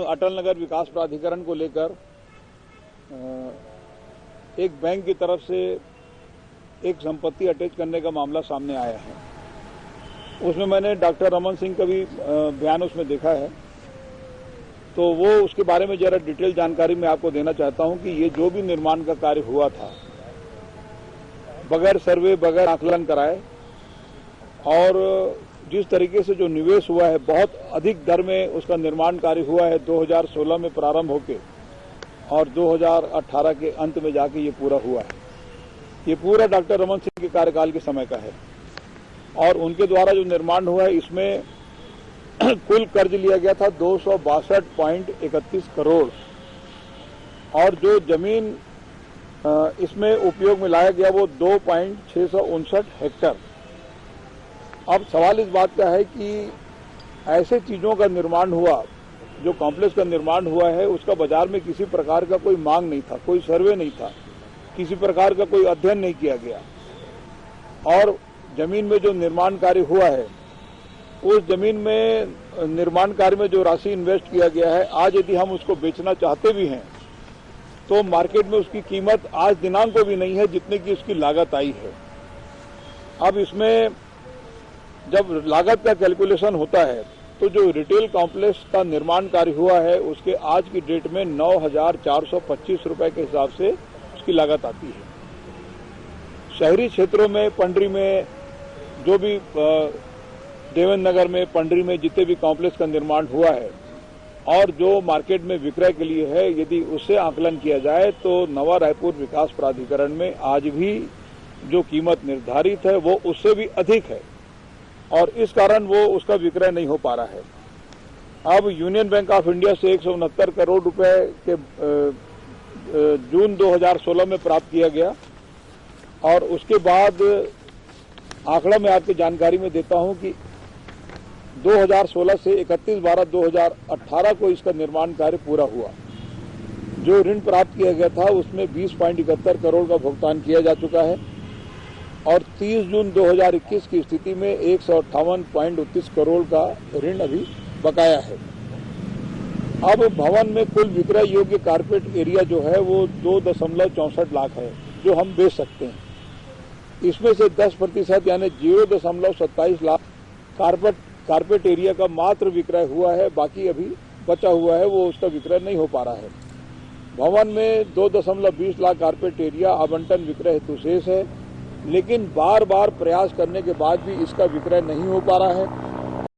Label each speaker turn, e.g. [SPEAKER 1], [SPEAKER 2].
[SPEAKER 1] अटल नगर विकास प्राधिकरण को लेकर एक बैंक की तरफ से एक संपत्ति अटैच करने का मामला सामने आया है। उसमें मैंने डॉक्टर रमन सिंह का भी बयान उसमें देखा है, तो वो उसके बारे में जरा डिटेल जानकारी मैं आपको देना चाहता हूं कि ये जो भी निर्माण का कार्य हुआ था बगैर सर्वे, बगैर आकलन कराए, और जिस तरीके से जो निवेश हुआ है, बहुत अधिक दर में उसका निर्माण कार्य हुआ है। 2016 में प्रारंभ होके और 2018 के अंत में जाके ये पूरा हुआ है। ये पूरा डॉक्टर रमन सिंह के कार्यकाल के समय का है और उनके द्वारा जो निर्माण हुआ है इसमें कुल कर्ज लिया गया था 262.31 करोड़ और जो जमीन इसमें उपयोग में लाया गया वो 2.659 हेक्टेयर। अब सवाल इस बात का है कि ऐसे चीजों का निर्माण हुआ, जो कॉम्प्लेक्स का निर्माण हुआ है, उसका बाजार में किसी प्रकार का कोई मांग नहीं था, कोई सर्वे नहीं था, किसी प्रकार का कोई अध्ययन नहीं किया गया और जमीन में जो निर्माण कार्य हुआ है, उस जमीन में निर्माण कार्य में जो राशि इन्वेस्ट किया गया है, आज यदि हम उसको बेचना चाहते भी हैं तो मार्केट में उसकी कीमत आज दिनांक को भी नहीं है जितने की उसकी लागत आई है। अब इसमें जब लागत का कैलकुलेशन होता है तो जो रिटेल कॉम्प्लेक्स का निर्माण कार्य हुआ है उसके आज की डेट में 9,425 रुपए के हिसाब से उसकी लागत आती है। शहरी क्षेत्रों में, पंडरी में, जो भी देवेंद्र नगर में, पंडरी में जितने भी कॉम्प्लेक्स का निर्माण हुआ है और जो मार्केट में विक्रय के लिए है, यदि उससे आकलन किया जाए तो नवा रायपुर विकास प्राधिकरण में आज भी जो कीमत निर्धारित है वो उससे भी अधिक है और इस कारण वो उसका विक्रय नहीं हो पा रहा है। अब यूनियन बैंक ऑफ इंडिया से 169 करोड़ रुपए के जून 2016 में प्राप्त किया गया और उसके बाद आंकड़ा मैं आपकी जानकारी में देता हूं कि 2016 से 31/12/2018 को इसका निर्माण कार्य पूरा हुआ। जो ऋण प्राप्त किया गया था उसमें 20.71 करोड़ का भुगतान किया जा चुका है और 30 जून 2021 की स्थिति में 158.29 करोड़ का ऋण अभी बकाया है। अब भवन में कुल विक्रय योग्य कारपेट एरिया जो है वो 2.64 लाख है जो हम बेच सकते हैं। इसमें से 10% यानी 0.27 लाख कारपेट एरिया का मात्र विक्रय हुआ है, बाकी अभी बचा हुआ है, वो उसका विक्रय नहीं हो पा रहा है। भवन में 2.20 लाख कारपेट एरिया आवंटन विक्रय हेतु शेष है, लेकिन बार बार प्रयास करने के बाद भी इसका विक्रय नहीं हो पा रहा है।